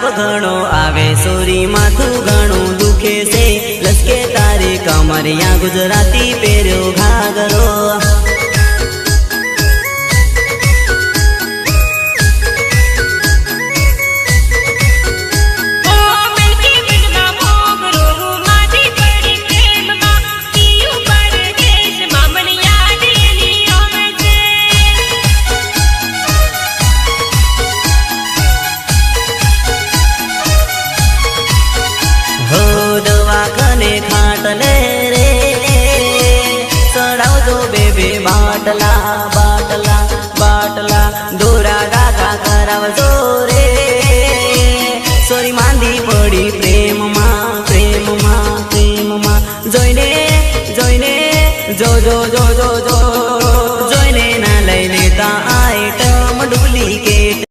घणो आवे सोरी माथू घणो दुखे से लसके तारे कमरिया गुजराती पेर्यो घाघरो बाटला बाटला बाटला दोरा गागा करावजो